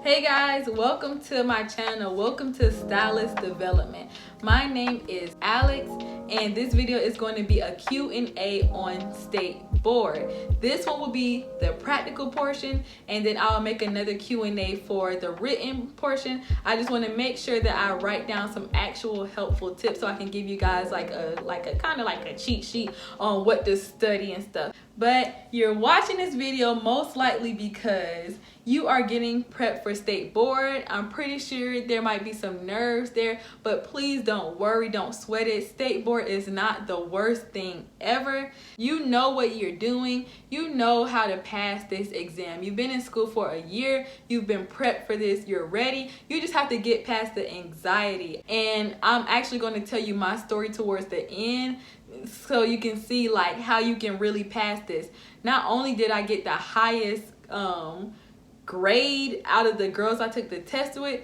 Hey guys, welcome to my channel. Welcome to Stylist Development. My name is Alex and this video is going to be a Q&A on State Board. This one will be the practical portion and then I'll make another Q&A for the written portion. I just want to make sure that I write down some actual helpful tips so I can give you guys like a kind of like a cheat sheet on what to study and stuff. But you're watching this video most likely because you are getting prepped for State Board. I'm pretty sure there might be some nerves there, but please don't worry, don't sweat it. State Board is not the worst thing ever. You know what you're doing. You know how to pass this exam. You've been in school for a year. You've been prepped for this. You're ready. You just have to get past the anxiety. And I'm actually going to tell you my story towards the end so you can see like how you can really pass this. Not only did I get the highest grade out of the girls I took the test with,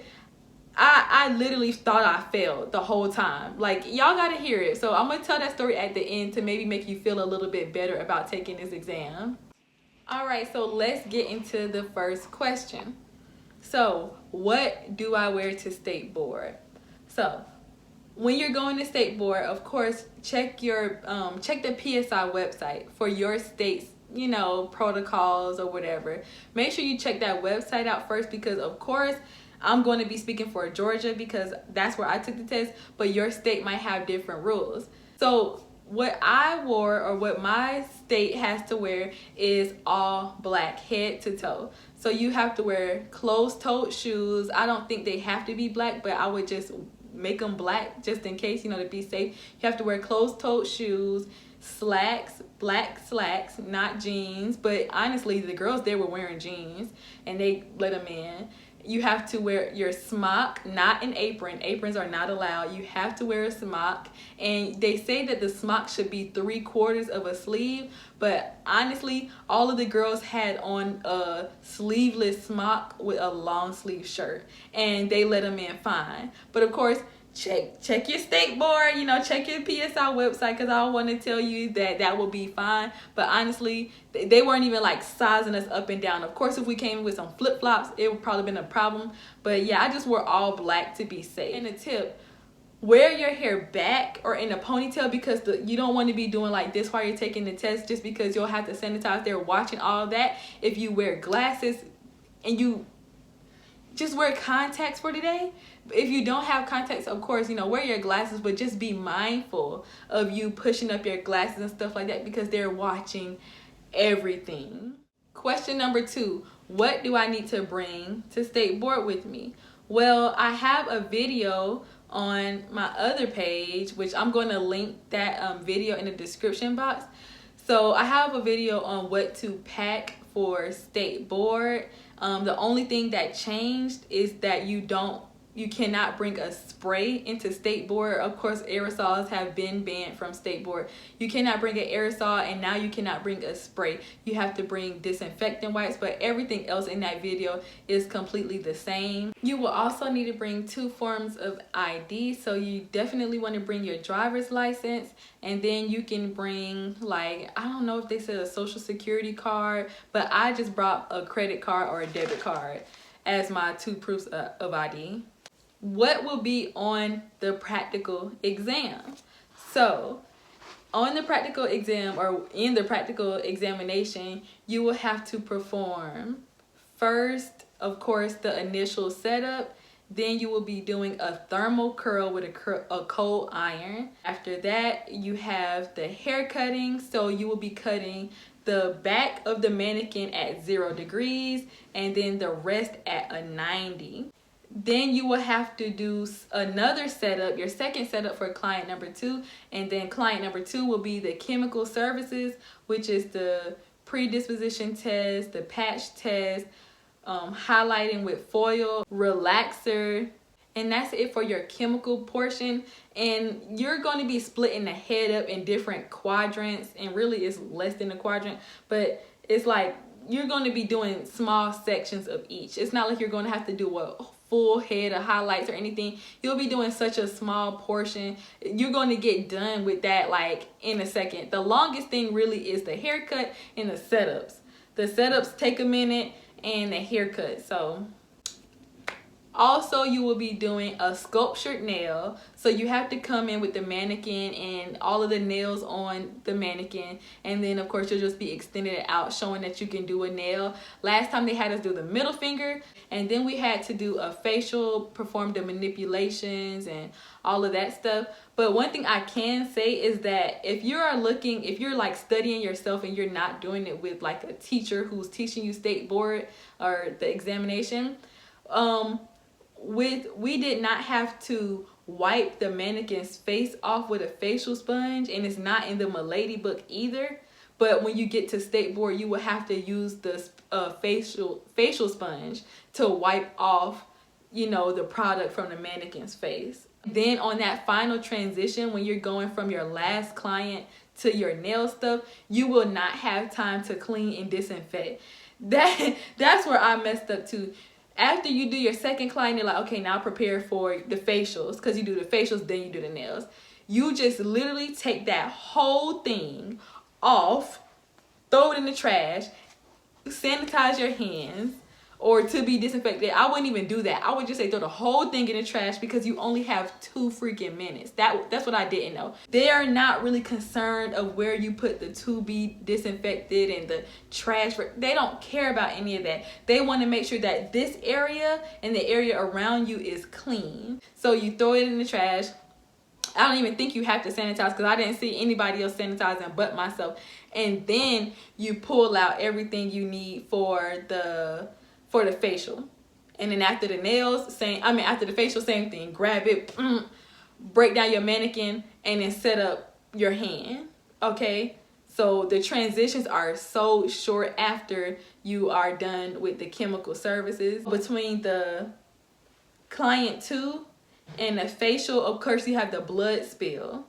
I literally thought I failed the whole time. Like, y'all gotta hear it. So I'm gonna tell that story at the end to maybe make you feel a little bit better about taking this exam. All right, so let's get into the first question. So what do I wear to State Board? So when you're going to State Board, of course, check your check the PSI website for your state's protocols or whatever. Make sure you check that website out first because of course I'm going to be speaking for Georgia because that's where I took the test, but your state might have different rules. So what I wore or what my state has to wear is all black head to toe. So you have to wear closed-toed shoes. I don't think they have to be black, but I would just make them black just in case, to be safe. You have to wear closed-toed shoes, slacks, black slacks, not jeans, but honestly the girls there were wearing jeans and they let them in. You have to wear your smock, not an apron. Aprons are not allowed. You have to wear a smock, and they say that the smock should be 3/4 of a sleeve, but honestly all of the girls had on a sleeveless smock with a long sleeve shirt and they let them in fine. But of course check your State Board, check your PSI website, because I want to tell you that will be fine. But honestly, they weren't even like sizing us up and down. Of course, if we came with some flip-flops, it would probably been a problem. But yeah, I just wore all black to be safe. And a tip, wear your hair back or in a ponytail because you don't want to be doing like this while you're taking the test, just because you'll have to sanitize there watching all of that. If you wear glasses and you just wear contacts for today. If you don't have contacts, of course, wear your glasses, but just be mindful of you pushing up your glasses and stuff like that because they're watching everything. Question number 2, what do I need to bring to State Board with me? Well, I have a video on my other page, which I'm going to link that video in the description box. So I have a video on what to pack for State Board. The only thing that changed is that you cannot bring a spray into State Board. Of course, aerosols have been banned from State Board. You cannot bring an aerosol, and now you cannot bring a spray. You have to bring disinfectant wipes, but everything else in that video is completely the same. You will also need to bring 2 forms of ID. So you definitely want to bring your driver's license, and then you can bring, like, I don't know if they said a social security card, but I just brought a credit card or a debit card as my 2 proofs of ID. What will be on the practical exam? So on the practical exam, or in the practical examination, you will have to perform first, of course, the initial setup. Then you will be doing a thermal curl with a cold iron. After that, you have the hair cutting. So you will be cutting the back of the mannequin at 0 degrees and then the rest at a 90. Then you will have to do another setup, your second setup for client number 2. And then client number 2 will be the chemical services, which is the predisposition test, the patch test, highlighting with foil, relaxer. And that's it for your chemical portion. And you're going to be splitting the head up in different quadrants. And really it's less than a quadrant, but it's like you're going to be doing small sections of each. It's not like you're going to have to do a full head of highlights or anything. You'll be doing such a small portion. You're going to get done with that like in a second. The longest thing really is the haircut and the setups. The setups take a minute and the haircut. So Also, you will be doing a sculptured nail. So you have to come in with the mannequin and all of the nails on the mannequin. And then, of course, you'll just be extending it out, showing that you can do a nail. Last time they had us do the middle finger. And then we had to do a facial, perform the manipulations and all of that stuff. But one thing I can say is that if you're like studying yourself and you're not doing it with like a teacher who's teaching you state board or the examination, we did not have to wipe the mannequin's face off with a facial sponge, and it's not in the Milady book either. But when you get to state board, you will have to use the facial sponge to wipe off, you know, the product from the mannequin's face. Then on that final transition, when you're going from your last client to your nail stuff, you will not have time to clean and disinfect. That's where I messed up too. After you do your second client, you're like, okay, now prepare for the facials, because you do the facials, then you do the nails. You just literally take that whole thing off, throw it in the trash, sanitize your hands, or to be disinfected. I wouldn't even do that. I would just say throw the whole thing in the trash, because you only have 2 freaking minutes. That's what I didn't know. They are not really concerned of where you put the to be disinfected and the trash. They don't care about any of that. They want to make sure that this area and the area around you is clean. So you throw it in the trash. I don't even think you have to sanitize, because I didn't see anybody else sanitizing but myself. And then you pull out everything you need for the facial. And then after the nails, after the facial, same thing. Grab it, break down your mannequin, and then set up your hand. Okay? So the transitions are so short after you are done with the chemical services. Between the client 2 and the facial, of course, you have the blood spill.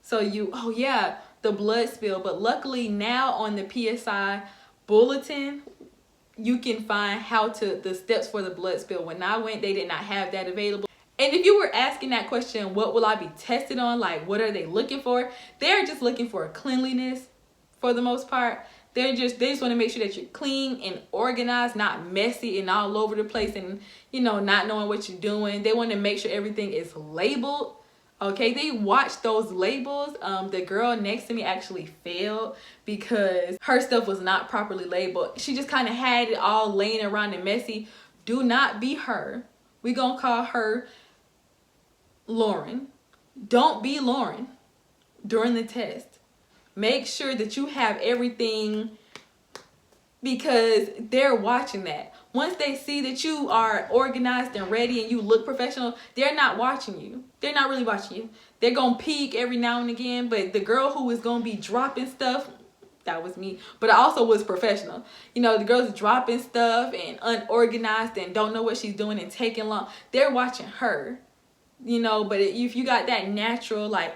So the blood spill. But luckily now on the PSI bulletin, you can find the steps for the blood spill. When I went, they did not have that available. And if you were asking that question, what will I be tested on? Like, what are they looking for? They're just looking for cleanliness for the most part. They just want to make sure that you're clean and organized, not messy and all over the place and, you know, not knowing what you're doing. They want to make sure everything is labeled. Okay, they watched those labels. The girl next to me actually failed because her stuff was not properly labeled. She just kind of had it all laying around and messy. Do not be her. We gonna call her Lauren. Don't be Lauren during the test. Make sure that you have everything, because they're watching that. Once they see that you are organized and ready and you look professional, they're not watching you. They're not really watching you. They're going to peek every now and again. But the girl who was going to be dropping stuff, that was me. But I also was professional. You know, the girl's dropping stuff and unorganized and don't know what she's doing and taking long. They're watching her. You know, but if you got that natural, like,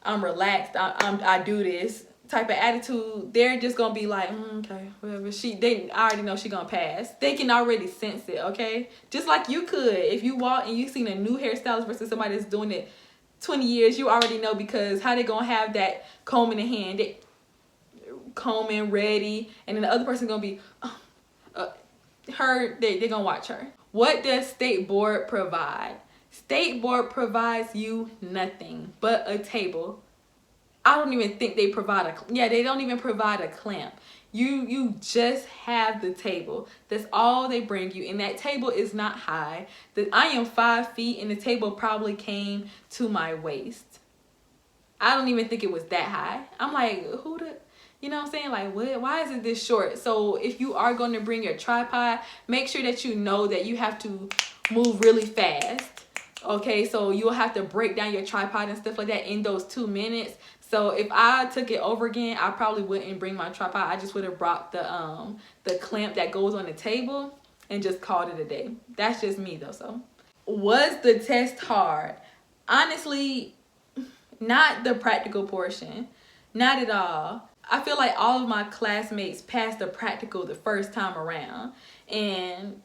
I'm relaxed, I do this type of attitude, they're just gonna be like, okay, whatever. I already know she gonna pass. They can already sense it, okay? Just like you could, if you walk and you seen a new hairstylist versus somebody that's doing it 20 years, you already know, because how they gonna have that comb in the hand, they combing ready, and then the other person gonna be they're gonna watch her. What does State Board provide? State Board provides you nothing but a table. I don't even think they provide they don't even provide a clamp. You just have the table. That's all they bring you. And that table is not high. I am 5 feet and the table probably came to my waist. I don't even think it was that high. I'm like, you know what I'm saying? Like, what? Why is it this short? So if you are going to bring your tripod, make sure that you know that you have to move really fast. Okay, so you'll have to break down your tripod and stuff like that in those 2 minutes. So if I took it over again, I probably wouldn't bring my tripod. I just would have brought the clamp that goes on the table and just called it a day. That's just me though. So was the test hard? Honestly, not the practical portion. Not at all. I feel like all of my classmates passed the practical the first time around. And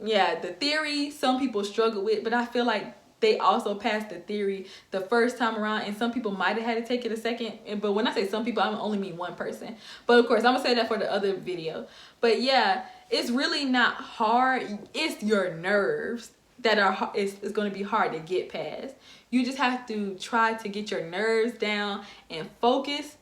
yeah, the theory, some people struggle with, but I feel like they also passed the theory the first time around, and some people might have had to take it a second. But when I say some people, I only mean one person. But of course, I'm gonna say that for the other video. But yeah, it's really not hard. It's your nerves that are is going to be hard to get past. You just have to try to get your nerves down and focus,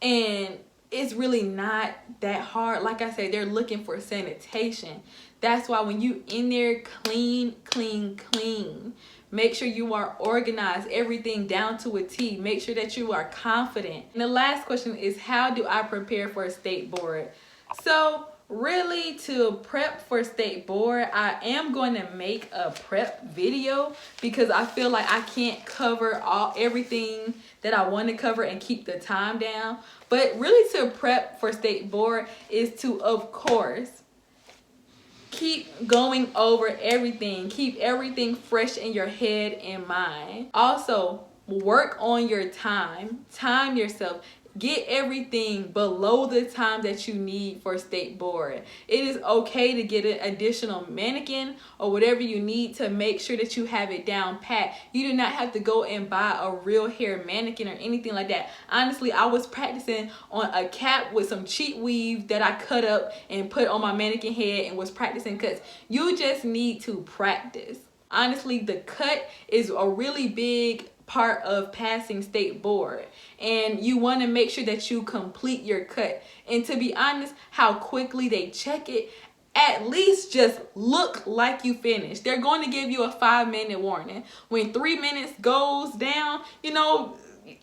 and it's really not that hard. Like I said, they're looking for sanitation. That's why when you in there, clean, clean, clean. Make sure you are organized, everything down to a T. Make sure that you are confident. And the last question is, how do I prepare for a state board? So really, to prep for state board, I am going to make a prep video because I feel like I can't cover everything that I want to cover and keep the time down. But really, to prep for state board is to, of course, keep going over everything. Keep everything fresh in your head and mind. Also, work on your time. Time yourself. Get everything below the time that you need for state board. It is okay to get an additional mannequin or whatever you need to make sure that you have it down pat. You do not have to go and buy a real hair mannequin or anything like that. Honestly, I was practicing on a cap with some cheap weave that I cut up and put on my mannequin head and was practicing cuts. You just need to practice. Honestly, the cut is a really big part of passing state board, and you want to make sure that you complete your cut. And to be honest, how quickly they check it, at least just look like you finished. They're going to give you a 5-minute warning. When 3 minutes goes down,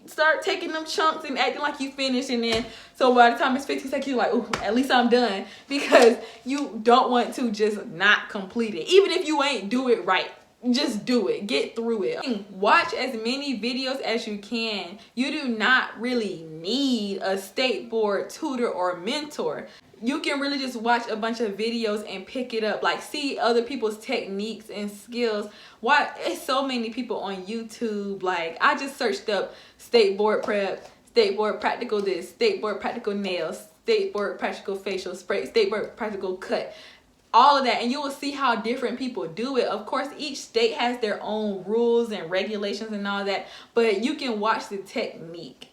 start taking them chunks and acting like you finished, and then so by the time it's 15 seconds, you're like, ooh, at least I'm done, because you don't want to just not complete it. Even if you ain't do it right, just do it. Get through it. Watch as many videos as you can. You do not really need a state board tutor or mentor. You can really just watch a bunch of videos and pick it up. Like, see other people's techniques and skills. Why? It's so many people on YouTube. Like, I just searched up state board prep, state board practical this, state board practical nails, state board practical facial spray, state board practical cut. All of that, and you will see how different people do it. Of course, each state has their own rules and regulations and all that, but you can watch the technique.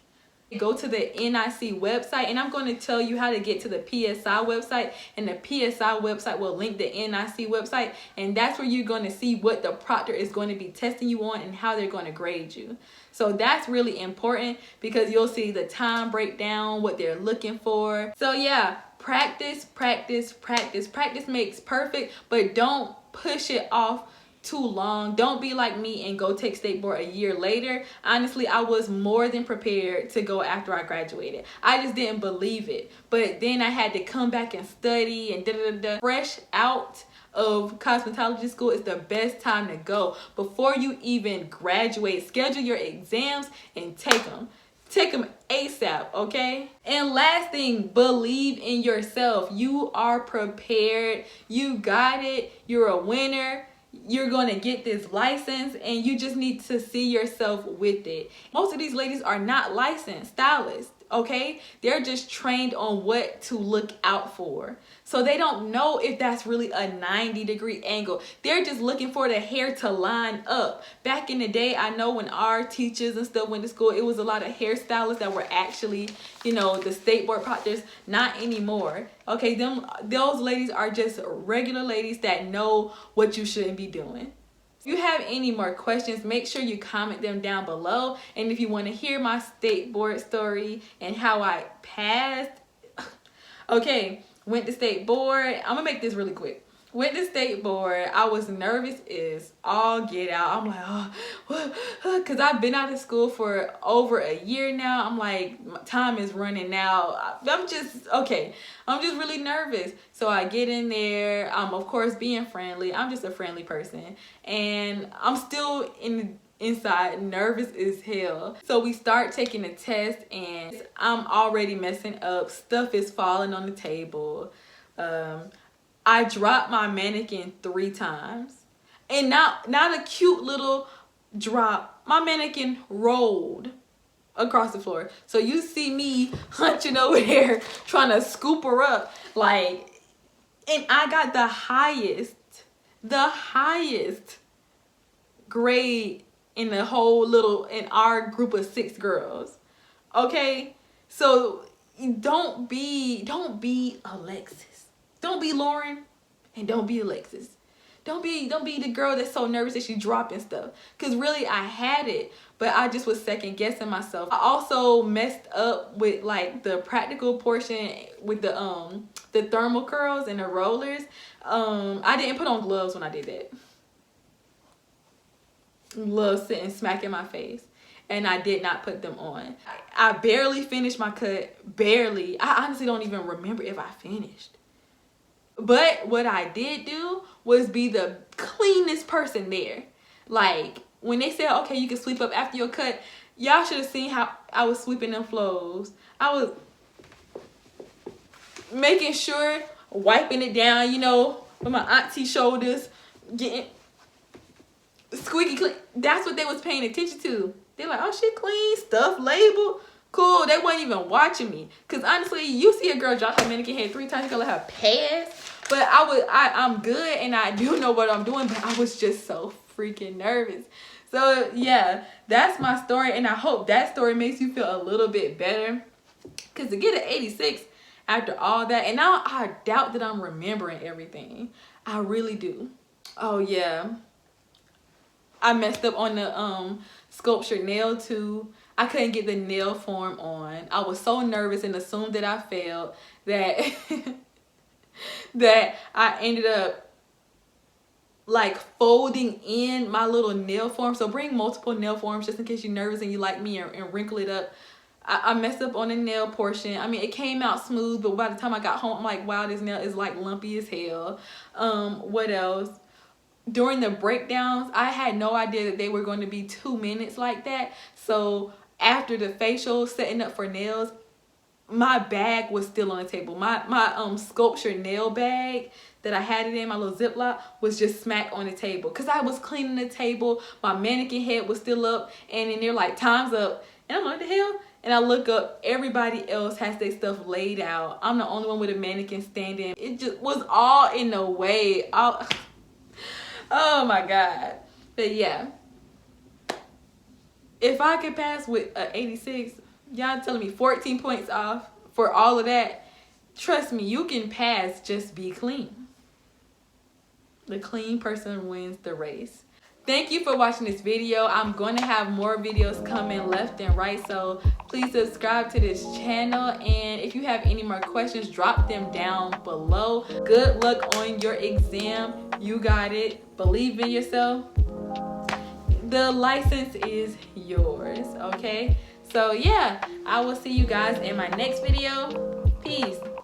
Go to the NIC website, and I'm going to tell you how to get to the PSI website, and the PSI website will link the NIC website, and that's where you're going to see what the proctor is going to be testing you on and how they're going to grade you. So that's really important, because you'll see the time breakdown, what they're looking for. So yeah, practice, practice, practice. Practice makes perfect, but don't push it off too long. Don't be like me and go take state board a year later. Honestly, I was more than prepared to go after I graduated. I just didn't believe it. But then I had to come back and study and fresh out of cosmetology school is the best time to go. Before you even graduate, schedule your exams and take them. Take them ASAP, okay? And last thing, believe in yourself. You are prepared. You got it. You're a winner. You're going to get this license, and you just need to see yourself with it. Most of these ladies are not licensed stylists, okay? They're just trained on what to look out for. So they don't know if that's really a 90-degree angle. They're just looking for the hair to line up. Back in the day, I know when our teachers and stuff went to school, it was a lot of hairstylists that were actually, the state board proctors. Not anymore. Okay, those ladies are just regular ladies that know what you shouldn't be doing. If you have any more questions, make sure you comment them down below. And if you want to hear my state board story and how I passed, okay, went to state board. I'm gonna make this really quick. Went to state board. I was nervous as all get out. I'm like, because I've been out of school for over a year now. I'm like, my time is running now. I'm just really nervous. So I get in there. I'm, of course, being friendly. I'm just a friendly person. And I'm still inside nervous as hell. So we start taking the test, and I'm already messing up. Stuff is falling on the table. I dropped my mannequin 3 times, and not a cute little drop. My mannequin rolled across the floor. So you see me hunching over there trying to scoop her up, like, and I got the highest grade in our group of 6 girls. Okay, so don't be Alexis. Don't be Lauren, and don't be Alexis. don't be the girl that's so nervous that she dropping stuff. Cause really I had it, but I just was second guessing myself. I also messed up with like the practical portion with the thermal curls and the rollers. I didn't put on gloves when I did that. Gloves sitting smack in my face. And I did not put them on. I barely finished my cut. Barely. I honestly don't even remember if I finished. But what I did do was be the cleanest person there. Like, when they said, okay, you can sweep up after your cut, y'all should have seen how I was sweeping them flows. I was making sure, wiping it down, you know, with my auntie shoulders, getting squeaky clean. That's what they was paying attention to. They're like, oh, she clean, stuff labeled. Cool, they weren't even watching me. Because honestly, you see a girl drop her mannequin head 3 times, you gonna let her pass. But I'm good and I do know what I'm doing, but I was just so freaking nervous. So yeah, that's my story, and I hope that story makes you feel a little bit better. Because to get an 86 after all that, and now I doubt that I'm remembering everything. I really do. Oh yeah. I messed up on the sculpture nail too. I couldn't get the nail form on. I was so nervous and assumed that I failed that that I ended up like folding in my little nail form. So bring multiple nail forms just in case you're nervous and you like me, and wrinkle it up. I messed up on the nail portion. I mean, it came out smooth, but by the time I got home, I'm like, wow, this nail is like lumpy as hell. What else? During the breakdowns, I had no idea that they were going to be 2 minutes like that. So after the facial, setting up for nails, my bag was still on the table. My sculpture nail bag that I had it in, my little Ziploc, was just smack on the table. Because I was cleaning the table. My mannequin head was still up. And then they're like, time's up. And I'm like, what the hell? And I look up, everybody else has their stuff laid out. I'm the only one with a mannequin standing. It just was all in the way. Oh my God. But yeah, if I could pass with an 86, y'all telling me 14 points off for all of that, trust me, you can pass, just be clean. The clean person wins the race. Thank you for watching this video. I'm going to have more videos coming left and right, so please subscribe to this channel. And if you have any more questions, drop them down below. Good luck on your exam. You got it. Believe in yourself. The license is yours, okay? So yeah, I will see you guys in my next video. Peace.